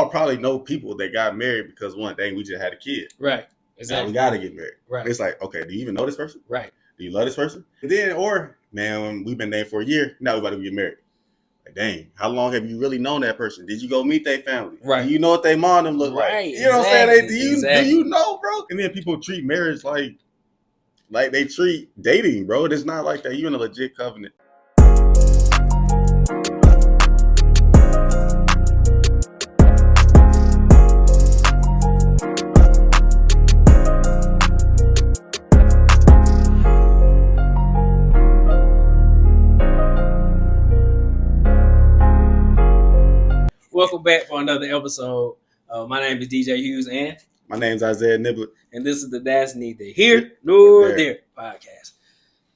all probably know people that got married because one thing, we just had a kid. Right. Exactly. Now we got to get married. Right. It's like, okay, do you even know this person? Right. Do you love this person? And then, or, man, we've been dating for a year. Now we about to get married. Like, dang, how long have you really known that person? Did you go meet their family? Right. Do you know what their mom them look like? You know what I'm saying? Do you know, bro? And then people treat marriage like they treat dating, bro. It's not like that. You in a legit covenant. Welcome back for another episode. My name is DJ Hughes and my name's Isaiah Niblet. And this is the That's Neither Here Nor There podcast.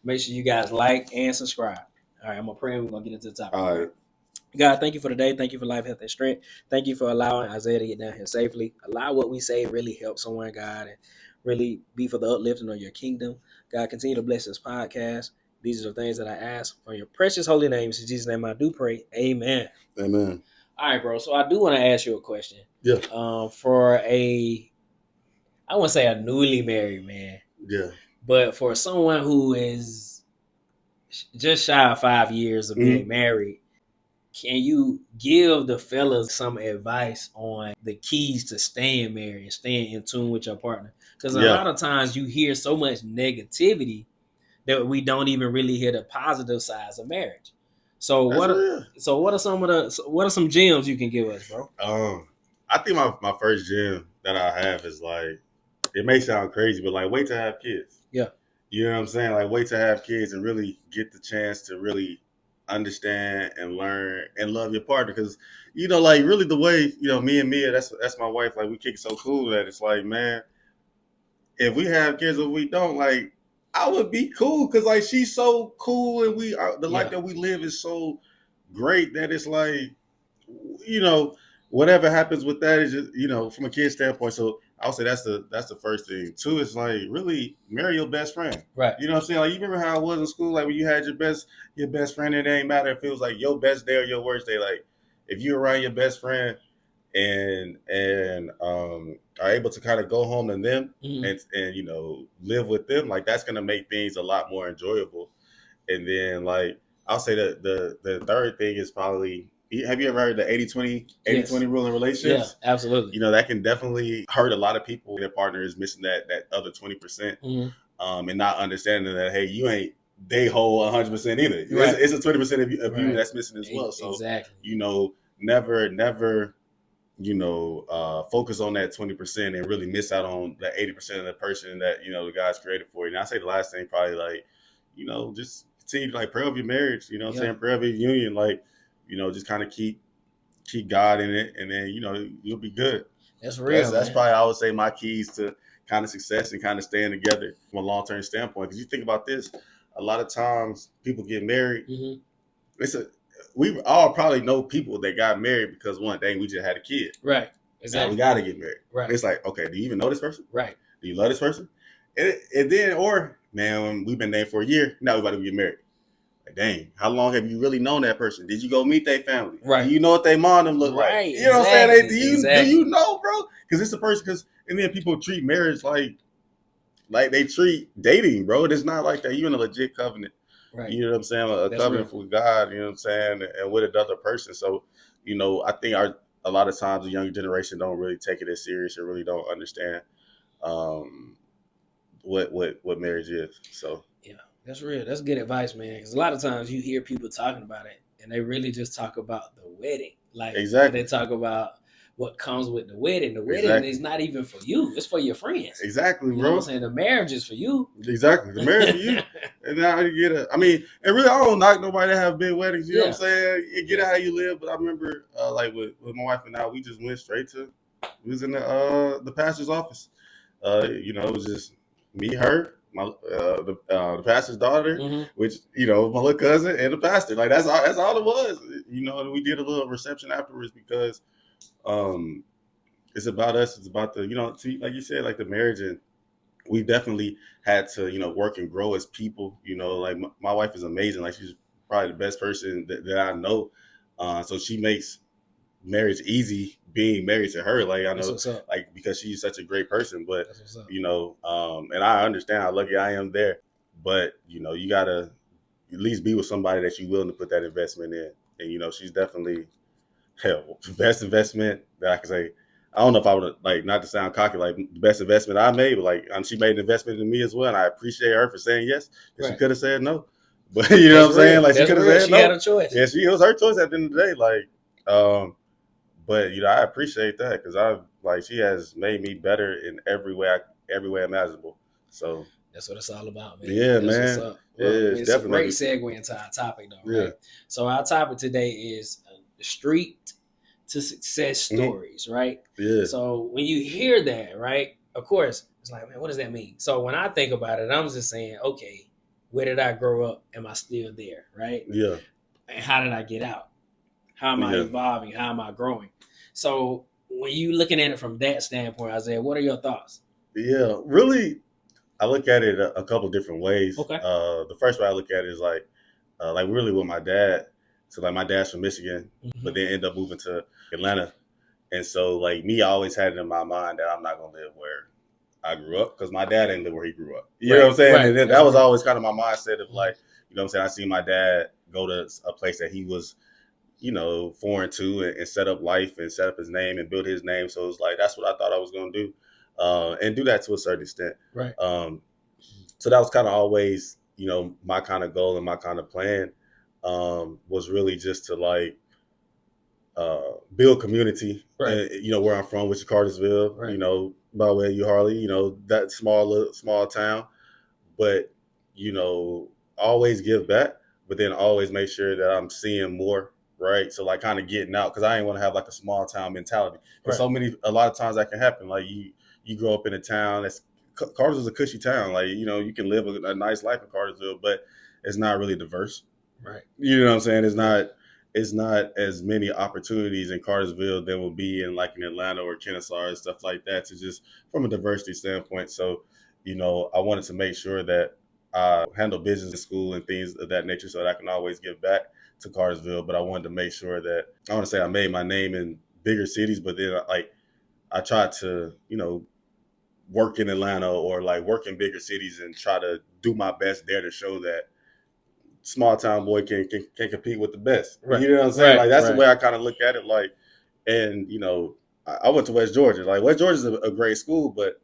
Make sure you guys like and subscribe. All right, I'm going to pray and we're going to get into the topic. All right. God, thank you for today. Thank you for life, health, and strength. Thank you for allowing Isaiah to get down here safely. Allow what we say really help someone, God, and really be for the uplifting of your kingdom. God, continue to bless this podcast. These are the things that I ask for your precious holy name. In Jesus' name I do pray. Amen. Amen. All right, bro. So I do want to ask you a question. Yeah. For I want to say a newly married man. Yeah. But for someone who is just shy of 5 years of being married, can you give the fellas some advice on the keys to staying married and staying in tune with your partner? Because a lot of times you hear so much negativity that we don't even really hear the positive sides of marriage. So what are some gems you can give us, bro? I think my first gem that I have is like, it may sound crazy, but like, wait to have kids. Yeah. You know what I'm saying? Like, wait to have kids and really get the chance to really understand and learn and love your partner. Because, you know, like really the way, you know, me and Mia, that's my wife, like we kick so cool that it's like, man, if we have kids or we don't, like, I would be cool because like she's so cool and we are the life that we live is so great that it's like, you know, whatever happens with that is just, you know, from a kid's standpoint. So I'll say that's the first thing. Two is like really marry your best friend. Right. You know what I'm saying? Like, you remember how it was in school, like when you had your best friend, it ain't matter if it was like your best day or your worst day. Like if you're around your best friend and are able to kind of go home to them and you know, live with them, like that's gonna make things a lot more enjoyable. And then like I'll say that the third thing is probably, have you ever heard the 80-20 rule in relationships? Yeah, absolutely. You know, that can definitely hurt a lot of people. Their partner is missing that other 20%, and not understanding that, hey, you ain't they whole 100% either. Right. It's a 20% of you that's missing as well. So, you know, never, you know, focus on that 20% and really miss out on that 80% of the person that, you know, the God's created for you. And I say the last thing probably like, you know, just continue to like pray over your marriage. You know what I'm saying? Pray over your union. Like, you know, just kind of keep God in it, and then, you know, you'll be good. That's real. That's probably, I would say, my keys to kind of success and kind of staying together from a long-term standpoint. Because you think about this, a lot of times people get married. We all probably know people that got married because one thing, we just had a kid. Right. Exactly. Now we got to get married. Right. It's like, okay, do you even know this person? Right. Do you love this person? And then, or man, we've been dating for a year. Now we about to get married. Dang, how long have you really known that person? Did you go meet their family? Right. Do you know what their mom them look like? You know what I'm saying? Do you know, bro? Because it's a person. And then people treat marriage like they treat dating, bro. It's not like that. You in a legit covenant. Right. You know what I'm saying? A covenant with God. You know what I'm saying? And with another person. So, you know, I think a lot of times the younger generation don't really take it as serious and really don't understand what marriage is. So. Yeah. That's real. That's good advice, man. Because a lot of times you hear people talking about it, and they really just talk about the wedding. Like, they talk about what comes with the wedding. The wedding is not even for you. It's for your friends. Exactly, bro. You know what I'm saying? The marriage is for you. Exactly. The marriage for you. And now you get and really, I don't knock nobody that have big weddings. You know what I'm saying? You get it how you live. But I remember, like, with my wife and I, we just went straight to, we was in the pastor's office. You know, it was just me, her, the pastor's daughter, which, you know, my little cousin, and the pastor. Like that's all it was. You know, and we did a little reception afterwards because it's about us. It's about the, you know, like you said, like the marriage, and we definitely had to, you know, work and grow as people. You know, like my wife is amazing. Like she's probably the best person that I know. So she makes marriage easy being married to her. Like I That's know, what's up. like because she's such a great person, but That's what's up. and I understand how lucky I am there. But you gotta at least be with somebody that you're willing to put that investment in. And she's definitely hell best investment that I can say. I don't know if I would like not to sound cocky, like the best investment I made, but like she made an investment in me as well, and I appreciate her for saying yes because she Right. could have said no, but you know what I'm saying? Like she That's could have real. said She had no. a choice. Yeah, it was her choice at the end of the day. Like, but I appreciate that because she has made me better in every way imaginable. So That's what it's all about, man. yeah, That's what's man, up. it Well, is it's a definitely great making segue into our topic, though, yeah. right? So our topic today is street to success stories, right? Yeah, So when you hear that, right, of course, it's like, man, what does that mean? So when I think about it, I'm just saying, okay, where did I grow up? Am I still there, right? yeah, And how did I get out? How am I yeah, evolving? How am I growing? So when you looking at it from that standpoint, Isaiah, what are your thoughts? yeah. Really, I look at it a couple different ways. Okay. The first way I look at it is like really with my dad. So like my dad's from Michigan, but then ended up moving to Atlanta, and so like me, I always had it in my mind that I'm not gonna live where I grew up because my dad didn't live where he grew up. You know what I'm saying? Right. And then That's that was real. always kind of my mindset of like, what I'm saying? I see my dad go to a place that he was, foreign to and set up life and set up his name and build his name. So it's like that's what I thought I was gonna do, and do that to a certain extent. Right. So that was kind of always, my kind of goal and my kind of plan, was really just to like build community. Right. And, where I'm from, which is Cartersville. Right. By way of you, Harley. That small town, but always give back, but then always make sure that I'm seeing more. Right, so like kind of getting out because I ain't want to have like a small town mentality. Because a lot of times that can happen. Like you grow up in a town that's Cartersville's a cushy town. Like you can live a nice life in Cartersville, but it's not really diverse. Right. You know what I'm saying? It's not as many opportunities in Cartersville than will be in like in Atlanta or Kennesaw and stuff like that. To just from a diversity standpoint. So, I wanted to make sure that I handle business in school and things of that nature so that I can always give back to Cartersville. But I wanted to make sure that I want to say I made my name in bigger cities, but then like I tried to, work in Atlanta or like work in bigger cities and try to do my best there to show that small town boy can compete with the best. Right. You know what I'm saying? Right. Like that's Right. the way I kind of look at it. Like, and I went to West Georgia. Like West Georgia is a great school, but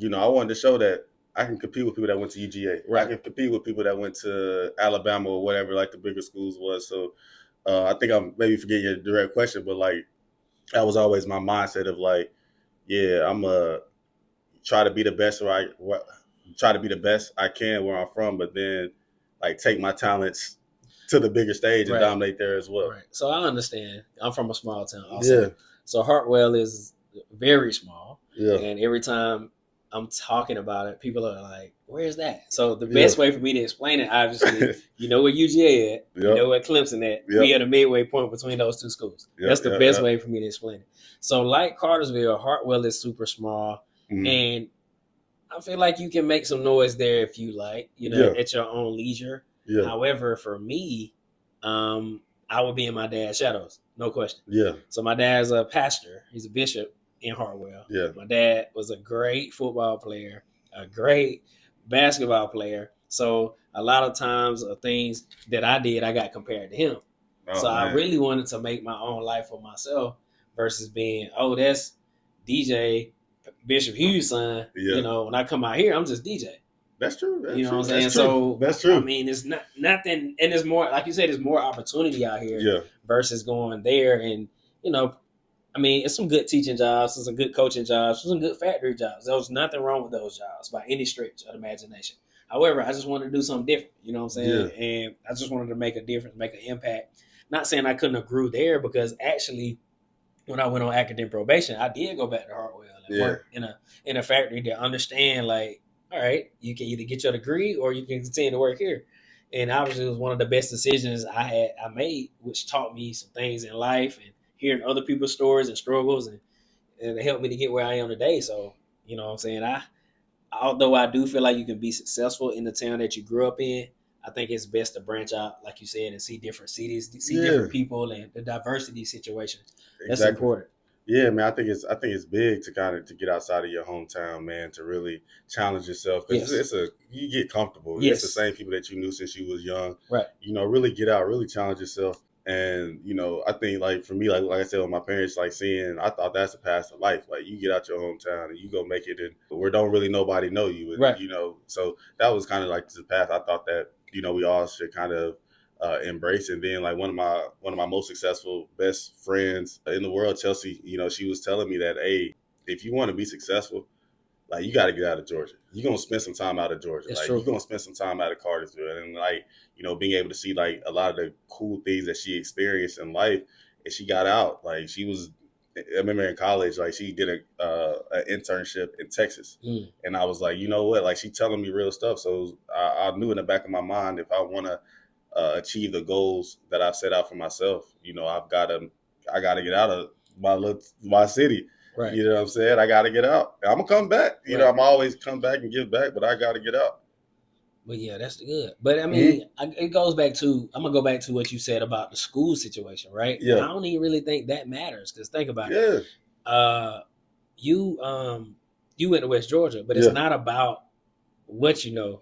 I wanted to show that I can compete with people that went to UGA. Right. I can compete with people that went to Alabama or whatever, like the bigger schools was. So I think I'm maybe forgetting your direct question, but like that was always my mindset of like, yeah, I'm a try to be the best try to be the best I can where I'm from, but then like take my talents to the bigger stage and Right. dominate there as well. Right. So I understand. I'm from a small town also. Yeah. So Hartwell is very small. Yeah. And every time I'm talking about it, people are like, where's that? So the Yeah. best way for me to explain it, obviously, you know where UGA at, you know where Clemson at. Yep. We at a midway point between those two schools. Yep. That's the best way for me to explain it. So like Cartersville, Hartwell is super small. Mhm. And I feel like you can make some noise there if you like, at your own leisure. Yeah. However, for me, I would be in my dad's shadows, no question. Yeah. So my dad's a pastor. He's a bishop in Hartwell. Yeah. My dad was a great football player, a great basketball player. So a lot of times of things that I did, I got compared to him. Oh, so man. I really wanted to make my own life for myself versus being, that's DJ Bishop Hughes' son. Yeah. When I come out here, I'm just DJ. That's true. You know what I'm saying? That's true. So that's true. I mean, it's nothing, and there's more. Like you said, there's more opportunity out here. Yeah. Versus going there, and I mean, it's some good teaching jobs, some good coaching jobs, some good factory jobs. There was nothing wrong with those jobs by any stretch of the imagination. However, I just wanted to do something different. You know what I'm saying? Yeah. And I just wanted to make a difference, make an impact. Not saying I couldn't have grew there because actually, when I went on academic probation, I did go back to Hartwell and work in a factory to understand like, all right, you can either get your degree or you can continue to work here. And obviously, it was one of the best decisions I made, which taught me some things in life and hearing other people's stories and struggles, and it helped me to get where I am today. So, you know what I'm saying? Although I do feel like you can be successful in the town that you grew up in, I think it's best to branch out, like you said, and see different cities, see different people, and the diversity situation. That's important. Yeah, man, I think it's big to kind of to get outside of your hometown, man, to really challenge yourself because you get comfortable. It's the same people that you knew since you was young, right? Really get out, really challenge yourself. And I think like for me, like I said with my parents, like I thought that's the path of life. Like you get out your hometown and you go make it in where don't really nobody know you, and, right? So that was kind of like the path I thought that we all should kind of embrace. And then like one of my most successful best friends in the world, Chelsea, she was telling me that, hey, if you want to be successful, like you got to get out of Georgia. You're gonna spend some time out of Georgia. That's like true. You're gonna spend some time out of Cartersville, and like being able to see like a lot of the cool things that she experienced in life, and she got out. Like she was, I remember in college, like she did an internship in Texas, and I was like, you know what, like she telling me real stuff. So I knew in the back of my mind, if I want to achieve the goals that I've set out for myself, I got to get out of my city. Right. You know what I'm saying? I got to get out. I'm gonna come back. I'm always come back and give back, but I got to get out. But yeah, that's good. But I mean, it goes back to, I'm gonna go back to what you said about the school situation, right? Yeah. I don't even really think that matters because think about it. You went to West Georgia, but it's not about what you know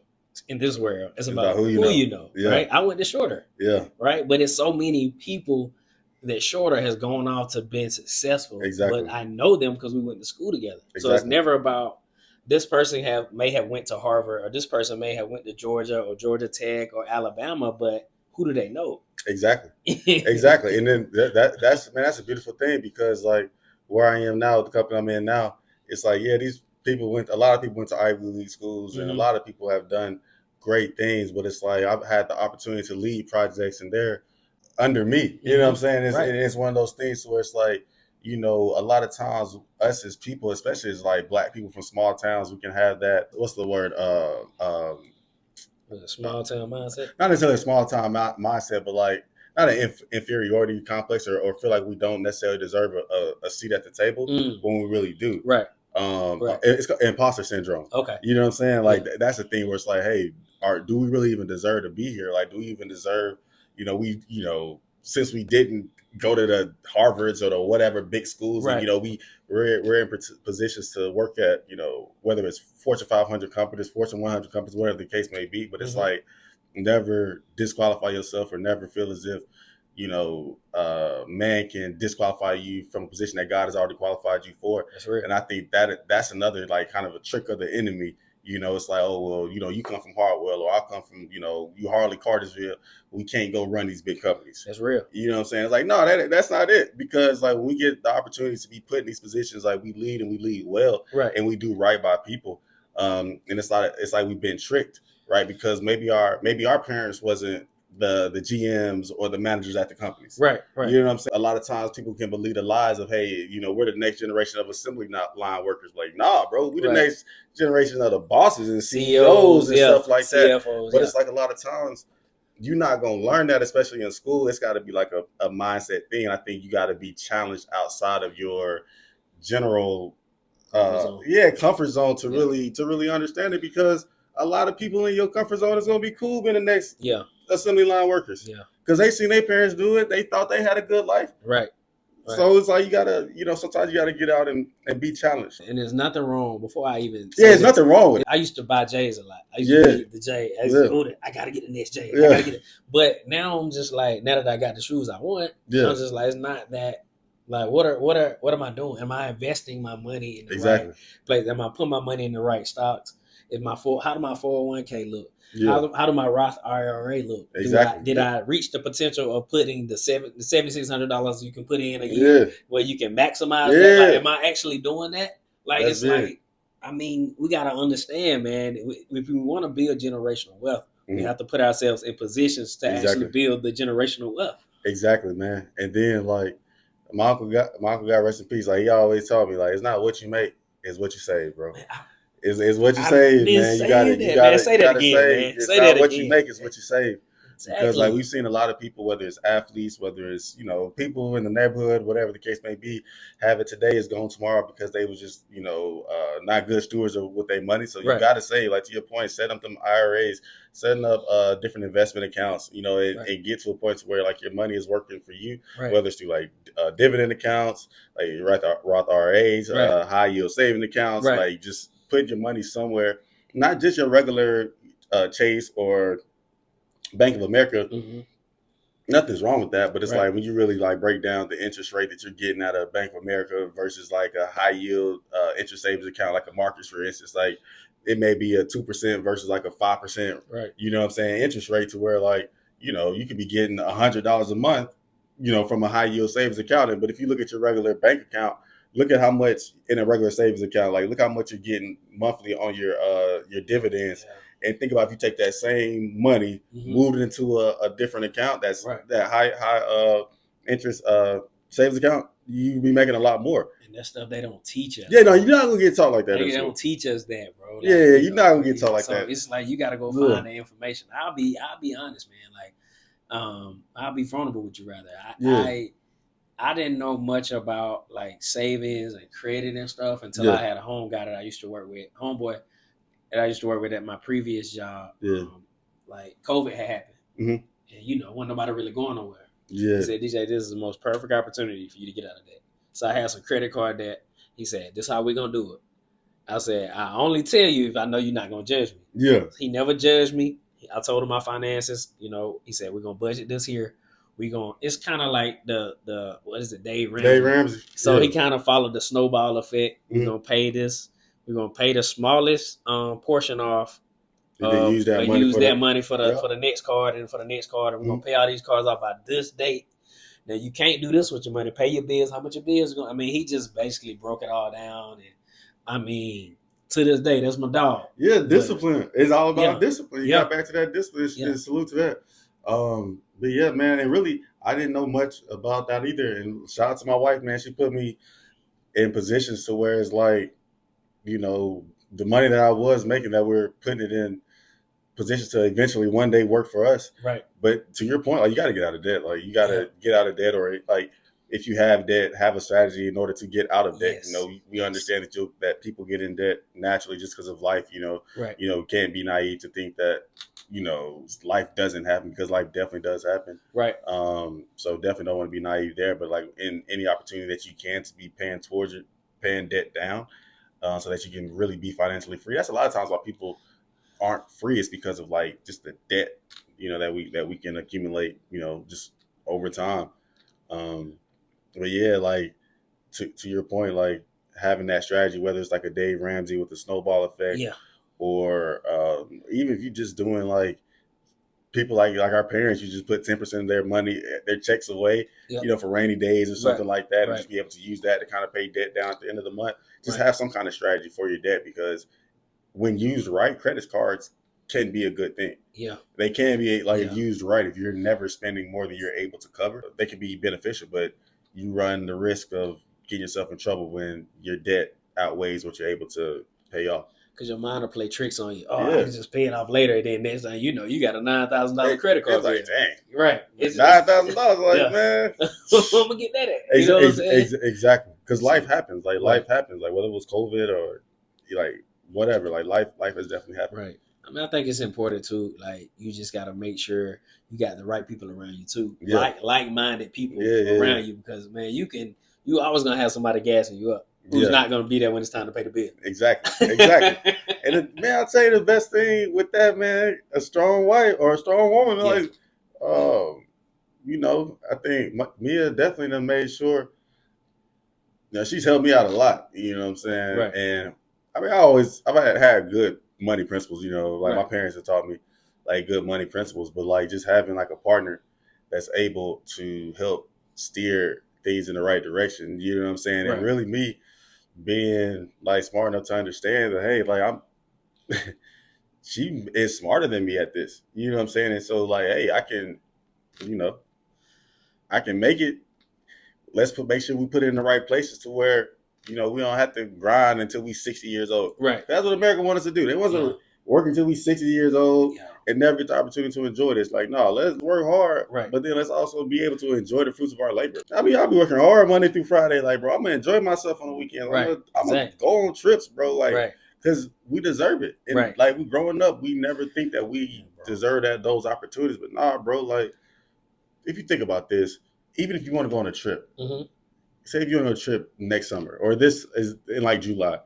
in this world. It's about who you know, right? I went to Shorter, right? But it's so many people that Shorter has gone off to been successful. Exactly. But I know them because we went to school together. Exactly. So it's never about this person may have went to Harvard, or this person may have went to Georgia or Georgia Tech or Alabama, but who do they know? Exactly. Exactly. And then that's a beautiful thing, because like where I am now, the company I'm in now, it's like, yeah, a lot of people went to Ivy League schools, and a lot of people have done great things, but it's like I've had the opportunity to lead projects and they're under me. You know what I'm saying? It's one of those things where it's like, a lot of times us as people, especially as like Black people from small towns, we can have that, what's the word? Small town mindset? Not necessarily a small town mindset, but like not an inferiority complex, or feel like we don't necessarily deserve a seat at the table when we really do. Right. It's imposter syndrome. Okay. You know what I'm saying? Like that's the thing where it's like, hey, do we really even deserve to be here? Like, do we even deserve, since we didn't go to the Harvards or the whatever big schools, and we're in positions to work at, whether it's Fortune 500 companies, Fortune 100 companies, whatever the case may be. But it's like, never disqualify yourself, or never feel as if man can disqualify you from a position that God has already qualified you for. That's right. And I think that's another like kind of a trick of the enemy. It's like, oh, well, you come from Hartwell, or I come from, you Harley Cartersville. We can't go run these big companies. That's real. You know what I'm saying? It's like, no, that's not it. Because like when we get the opportunity to be put in these positions, like we lead, and we lead well, and we do right by people. And it's like we've been tricked, right? Because maybe our parents wasn't the GMs or the managers at the companies. Right. You know what I'm saying? A lot of times people can believe the lies of, hey, we're the next generation of assembly line workers. Like, nah, bro, we're the next generation of the bosses and CEOs and stuff like that. But it's like a lot of times you're not going to learn that, especially in school. It's got to be like a mindset thing. I think you got to be challenged outside of your general comfort zone to really understand it, because a lot of people in your comfort zone is going to be cool being the next assembly line workers. Because they seen their parents do it. They thought they had a good life. Right. So it's like you got to, sometimes you got to get out and be challenged. And there's nothing wrong, before I even there's nothing wrong with it. I used to buy J's a lot. I used to get the J. I got to get the next J. I got to get it. But now I'm just like, now that I got the shoes I want, I'm just like, it's not that. Like, what am I doing? Am I investing my money in the right place? Am I putting my money in the right stocks? How do my 401k look? How do my Roth IRA look? Did I reach the potential of putting the $7,600 you can put in a year where you can maximize that? Like, am I actually doing that? Like, it's like, I mean, we got to understand, man, if we want to build generational wealth, we have to put ourselves in positions to actually build the generational wealth. Exactly, man. And then like, my uncle got rest in peace. Like, he always told me, like, it's not what you make, it's what you save, bro. It's what you save, man. You gotta say that again, man. It's not what you make, it's what you save. Because like we've seen a lot of people, whether it's athletes, whether it's people in the neighborhood, whatever the case may be, have it today is gone tomorrow because they was just not good stewards of with their money. So you got to say, like to your point, set up them IRAs, setting up different investment accounts. And get to a point where like your money is working for you, whether it's through like dividend accounts, like Roth IRAs, high yield saving accounts, like just put your money somewhere, not just your regular Chase or Bank of America. Nothing's wrong with that, but it's like when you really like break down the interest rate that you're getting out of Bank of America versus like a high yield interest savings account like a Marcus, for instance, like it may be a 2% versus like a 5%, you know what I'm saying, interest rate, to where like you could be getting $100 a month, from a high yield savings account. But if you look at your regular bank account, look at how much in a regular savings account, like look how much you're getting monthly on your dividends. And think about if you take that same money, move it into a different account that's that high interest savings account, you be making a lot more. And that stuff they don't teach us. Yeah, no, you're not gonna get taught like that. They don't teach us that, bro. Like, you're not gonna get taught like that. So it's like you got to go find the information. I'll be honest, man. Like, I'll be vulnerable with you, rather. I didn't know much about like savings and credit and stuff until I had a home guy that I used to work with, homeboy that I used to work with at my previous job. Like COVID had happened, and wasn't nobody really going nowhere. He said, DJ, this is the most perfect opportunity for you to get out of debt. So I had some credit card debt. He said, this is how we're gonna do it. I said, I only tell you if I know you're not gonna judge me. He never judged me. I told him my finances. He said, we're gonna budget this here. It's kind of like the what is it, Dave Ramsey. So he kind of followed the snowball effect. We're gonna pay this. We're gonna pay the smallest portion off. Use that money for the next card and for the next card, and we're gonna pay all these cards off by this date. Now you can't do this with your money. Pay your bills. How much your bills are going? I mean, he just basically broke it all down, and I mean, to this day, that's my dog. Yeah, discipline. It's all about discipline. You got back to that discipline. Salute to that. But yeah, man, and really, I didn't know much about that either. And shout out to my wife, man. She put me in positions to where it's like, the money that I was making, that we're putting it in positions to eventually one day work for us. Right. But to your point, like you got to get out of debt. Like you got to get out of debt, or like if you have debt, have a strategy in order to get out of debt. We understand that people get in debt naturally just because of life. Can't be naive to think that life doesn't happen, because life definitely does happen. Right. So definitely don't want to be naive there. But like in any opportunity that you can to be paying towards it, paying debt down, so that you can really be financially free. That's a lot of times why people aren't free. It's because of like just the debt, that we can accumulate, just over time. But yeah, like to your point, like having that strategy, whether it's like a Dave Ramsey with the snowball effect, or even if you're just doing like people like our parents, you just put 10% of their money, their checks away, for rainy days or something like that, and just be able to use that to kind of pay debt down at the end of the month. Just have some kind of strategy for your debt, because when used right, credit cards can be a good thing. Yeah. They can be used right. If you're never spending more than you're able to cover, they can be beneficial, but you run the risk of getting yourself in trouble when your debt outweighs what you're able to pay off. Because your mind will play tricks on you. I can just pay it off later. And then next time you got a $9,000 credit card. It's like, dang. Right. It's $9,000. Like, man. I'm going to get that at. You know what I'm saying? Exactly. Because life happens. Like, life happens. Like, whether it was COVID or, like, whatever. Like, life has definitely happened. Right. I mean, I think it's important, too. Like, you just got to make sure you got the right people around you, too. Yeah. Like-minded people around you. Because, man, you always going to have somebody gassing you up. Who's not going to be there when it's time to pay the bill. Exactly. And man, I'll tell you the best thing with that, man, a strong wife or a strong woman, like, I think Mia definitely done made sure, she's helped me out a lot, you know what I'm saying? Right. And I mean, I've had good money principles, like my parents have taught me like good money principles, but like just having like a partner that's able to help steer things in the right direction, you know what I'm saying? Right. And really me being like smart enough to understand that, hey, like she is smarter than me at this, you know what I'm saying? And so like, hey, I can make it. Let's make sure we put it in the right places to where, we don't have to grind until we 60 years old. Right. That's what America wants us to do. They want us to work until we 60 years old and never get the opportunity to enjoy this. Like, no, let's work hard, Right. but then let's also be able to enjoy the fruits of our labor. I mean, I'll be working hard Monday through Friday. Like, bro, I'm gonna enjoy myself on the weekends. Right. I'm gonna go on trips, bro. Like, because we deserve it. And like, we growing up, we never think that we deserve those opportunities. But nah, bro, like, if you think about this, even if you want to go on a trip, say if you're on a trip next summer, or this is in like July,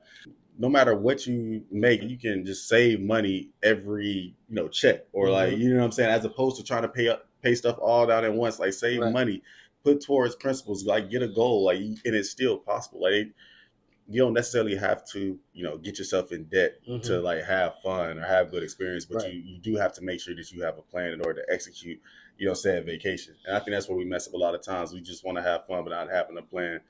no matter what you make, you can just save money every check, or like, you know what I'm saying, as opposed to trying to pay stuff all down at once. Like, save money, put towards principles, like get a goal, like, and it's still possible. Like, you don't necessarily have to get yourself in debt to like have fun or have good experience, but you do have to make sure that you have a plan in order to execute said vacation. And I think that's where we mess up a lot of times. We just want to have fun but not having a plan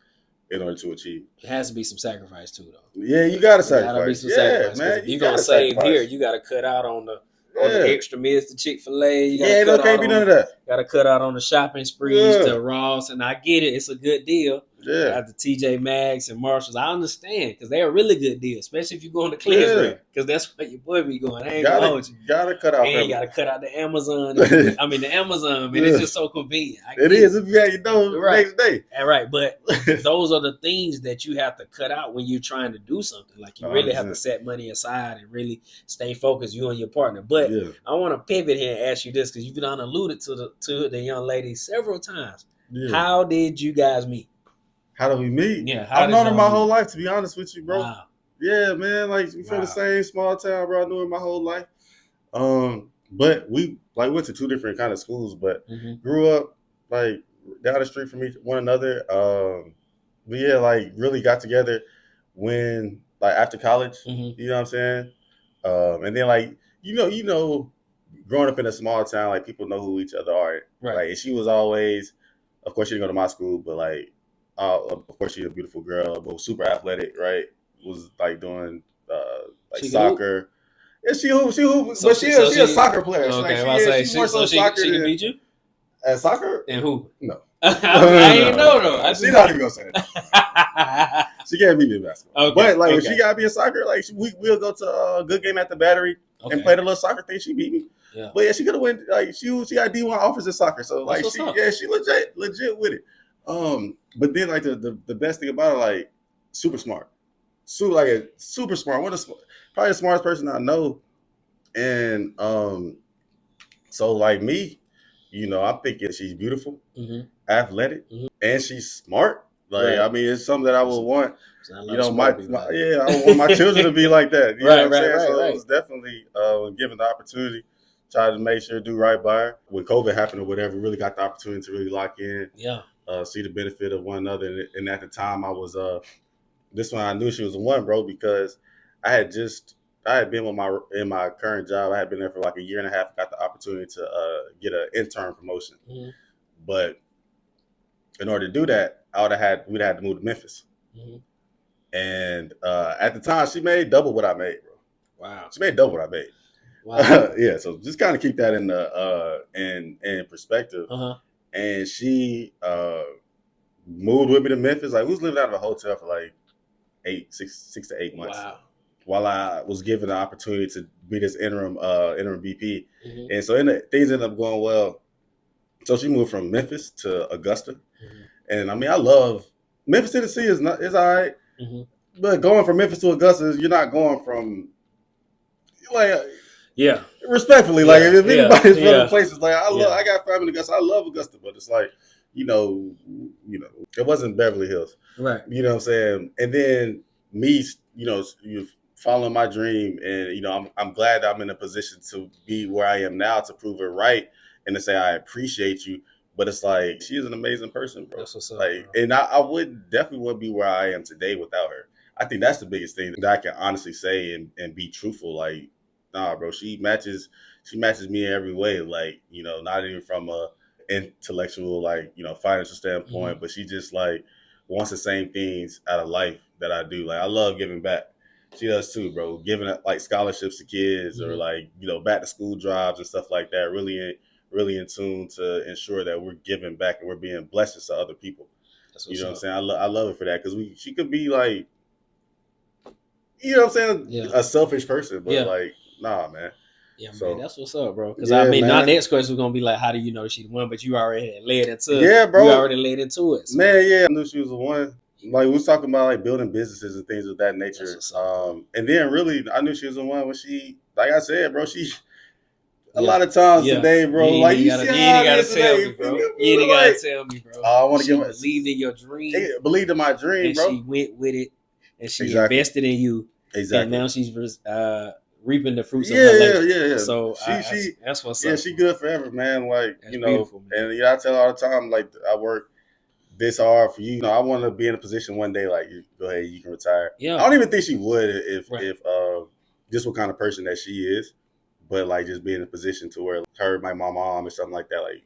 in order to achieve. It has to be some sacrifice too, though. Yeah, you gotta sacrifice. Gotta be some sacrifice, man. If you're gonna save here, you gotta cut out on the extra meals to Chick-fil-A. You gotta can't be none of that. Gotta cut out on the shopping sprees to Ross, and I get it; it's a good deal. Yeah, at the TJ Maxx and Marshalls, I understand, because they're a really good deal, especially if you're going to clearance, because that's where your boy be going. I ain't gonna hold you. Gotta cut out. And you gotta cut out the Amazon. I mean, the Amazon, man, it's just so convenient. It is if you had next day. Right, but those are the things that you have to cut out when you're trying to do something. Like, you really have to set money aside and really stay focused, you and your partner. But I want to pivot here and ask you this, because you've done alluded to the young lady several times. Yeah. How did you guys meet? How do we meet? Yeah, I've known her my whole life, to be honest with you, bro. Wow. Yeah, man. Like, we from the same small town, bro. I knew her my whole life. But we went to two different kind of schools, but grew up like down the street from one another. But yeah, like really got together when after college. You know what I'm saying? And then growing up in a small town, like, people know who each other are. Right. Like, and she was always, of course, she didn't go to my school, but of course, she's a beautiful girl, but super athletic, right? Was doing soccer. Yeah, she but she's a soccer player. Okay, she can beat you at soccer. And who? No, I didn't know though. She's not even gonna say that. She can't beat me in basketball. Okay, but when she got me in soccer, we'll go to a good game at the Battery and play the little soccer thing. She beat me. Yeah. But yeah, she could have went. She got D1 offers in soccer, so she legit with it. But then the best thing about her, super smart, super smart. Probably the smartest person I know. And so me, I'm thinking she's beautiful, athletic, and she's smart. I mean, it's something that I would want. I would want my children to be like that. You know what I'm saying? So it was definitely given the opportunity, try to make sure to do right by her. When COVID happened or whatever, really got the opportunity to really lock in. Yeah. See the benefit of one another. And at the time, I was this one I knew she was the one, bro, because I had been in my current job. I had been there for a year and a half. Got the opportunity to get an intern promotion, but in order to do that, we'd have to move to Memphis. And at the time, she made double what I made, bro. Wow. She made double what I made. Wow. Yeah. So just kind of keep that in perspective. And she moved with me to Memphis. We was living out of a hotel for 6 to 8 months. Wow. While I was given the opportunity to be this interim VP. And so things ended up going well. So she moved from Memphis to Augusta. And I mean, I love Memphis, Tennessee is all right. But going from Memphis to Augusta, you're not going from respectfully, if anybody's from the places, I got family in Augusta. I love Augusta, but it's it wasn't Beverly Hills. Right. You know what I'm saying? And then me, you following my dream, and I'm glad that I'm in a position to be where I am now, to prove it right and to say I appreciate you. But it's she is an amazing person, bro. That's what's up, and I definitely wouldn't be where I am today without her. I think that's the biggest thing that I can honestly say and be truthful. Nah, bro, she matches me in every way. Not even from a intellectual, financial standpoint, but she just wants the same things out of life that I do. I love giving back. She does too, bro. Giving scholarships to kids or back to school drives and stuff like that. Really in tune to ensure that we're giving back and we're being blessings to other people. You know what I'm saying? I love her for that, because she could be you know what I'm saying, a selfish person, but nah, man. Yeah, So, man, that's what's up, bro. Because yeah, I mean, our man. next question was gonna be like, how do you know she the one? But you already had led into Yeah, it. bro. You already led into it. So. Man, yeah, I knew she was the one. Like we was talking about like building businesses and things of that nature. That's what's up, And then really I knew she was the one when she, like I said, bro, she a yeah. lot of times Yeah. today, bro, You like you gotta, see you how ain't it gotta is tell today. me, bro. You You ain't like, gotta tell me, bro. I want to She give her believed in your dream, believed in my dream, and bro. she went with it, and she Exactly. invested in you, and Exactly. now she's reaping the fruits of Yeah, her yeah, labor. yeah, yeah. So She that's what's yeah, up. she Bro. good forever, man. Like, That's you know, beautiful, man. and yeah, I tell her all the time, like I work this hard for you. You know, I want to be in a position one day, like you go ahead, you can retire. Yeah. I don't even think she would if Right. if just what kind of person that she is, but like just be in a position to where her, my mom, or something like that, like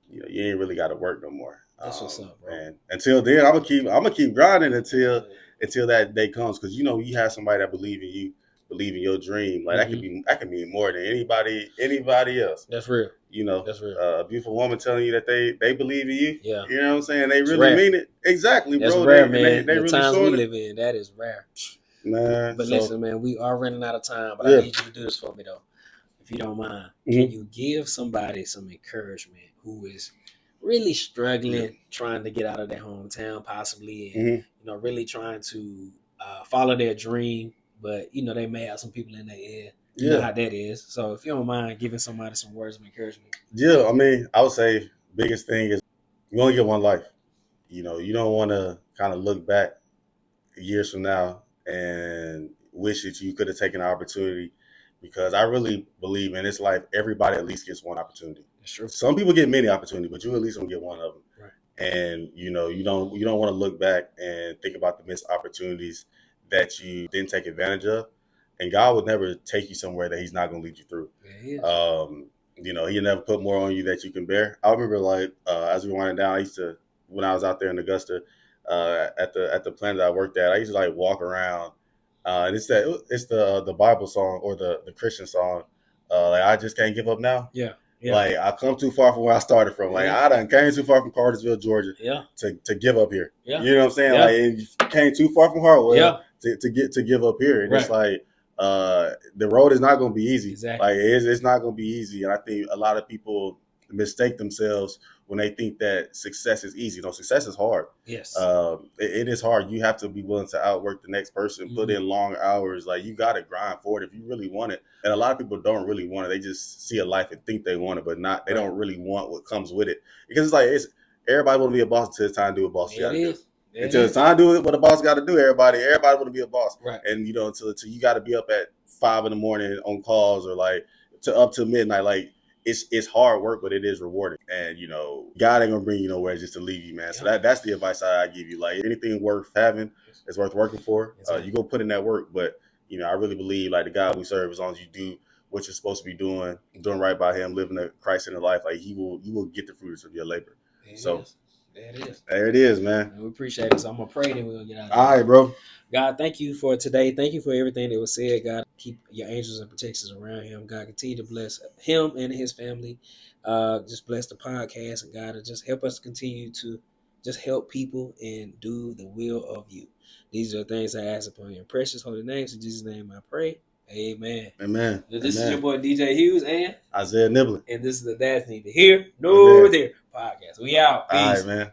you ain't really got to work no more. That's what's up, bro. And until then, I'm gonna keep grinding until that day comes, because you know you have somebody that believe in you, believe in your dream. Like that could mean more than anybody else. That's real. You know, That's real. A beautiful woman telling you that they believe in you. Yeah. You know what I'm saying? They It's really rare. mean it. Exactly, That's bro. rare, They man. they The really times we showing it. live in, that is rare. Man, But listen, man, we are running out of time. But yeah. I need you to do this for me, though, if you don't mind. Can you give somebody some encouragement who is really struggling, trying to get out of their hometown, possibly, and really trying to follow their dream, but they may have some people in their ear. You know how that is. So if you don't mind giving somebody some words of encouragement. Yeah, I mean, I would say biggest thing is you only get one life. You know, you don't want to kind of look back years from now and wish that you could have taken the opportunity, because I really believe in this life, everybody at least gets one opportunity. That's true. Some people get many opportunities, but you at least don't get one of them. Right. And you don't want to look back and think about the missed opportunities that you didn't take advantage of. And God would never take you somewhere that He's not going to lead you through. He'll never put more on you that you can bear. I remember, like, as we were winding down, when I was out there in Augusta, at the plant that I worked at, I used to like walk around, and it's the Bible song, or the Christian song, like I just can't give up now. Yeah. Like I come too far from where I started from. Like I done came too far from Cartersville, Georgia, to give up here. Yeah. You know what I'm saying? Like you came too far from Hartwell to give up here. And Right. it's like the road is not going to be easy. Exactly. Like it's not going to be easy. And I think a lot of people mistake themselves when they think that success is easy. No, success is hard. Yes. It is hard. You have to be willing to outwork the next person, put in long hours. Like you got to grind for it if you really want it. And a lot of people don't really want it. They just see a life and think they want it, but not. They don't really want what comes with it, because it's like everybody want to be a boss until it's time to do what boss got to do. Until it's time to do what a boss got to do, everybody want to be a boss. Right. And until you got to be up at 5 a.m. on calls, or like up to midnight. Like it's hard work, but it is rewarding. And God ain't gonna bring you nowhere just to leave you, man. So that's the advice I give you. Like anything worth having is worth working for. You go put in that work, but I really believe, like, the God we serve, as long as you do what you're supposed to be doing right by Him, living a Christ-centered life, like you will get the fruits of your labor. There it is, man. We appreciate it. So I'm gonna pray that we'll get out of All right, bro. God, thank you for today. Thank you for everything that was said. God, keep your angels and protections around him. God, continue to bless him and his family. Just bless the podcast, and God, just help us continue to just help people and do the will of you. These are the things I ask upon your precious holy names. In Jesus' name I pray. Amen. Amen. This is your boy DJ Hughes and Isaiah Niblet. And this is the Dads Need to Hear, Know There podcast. We out. Peace. All right, man.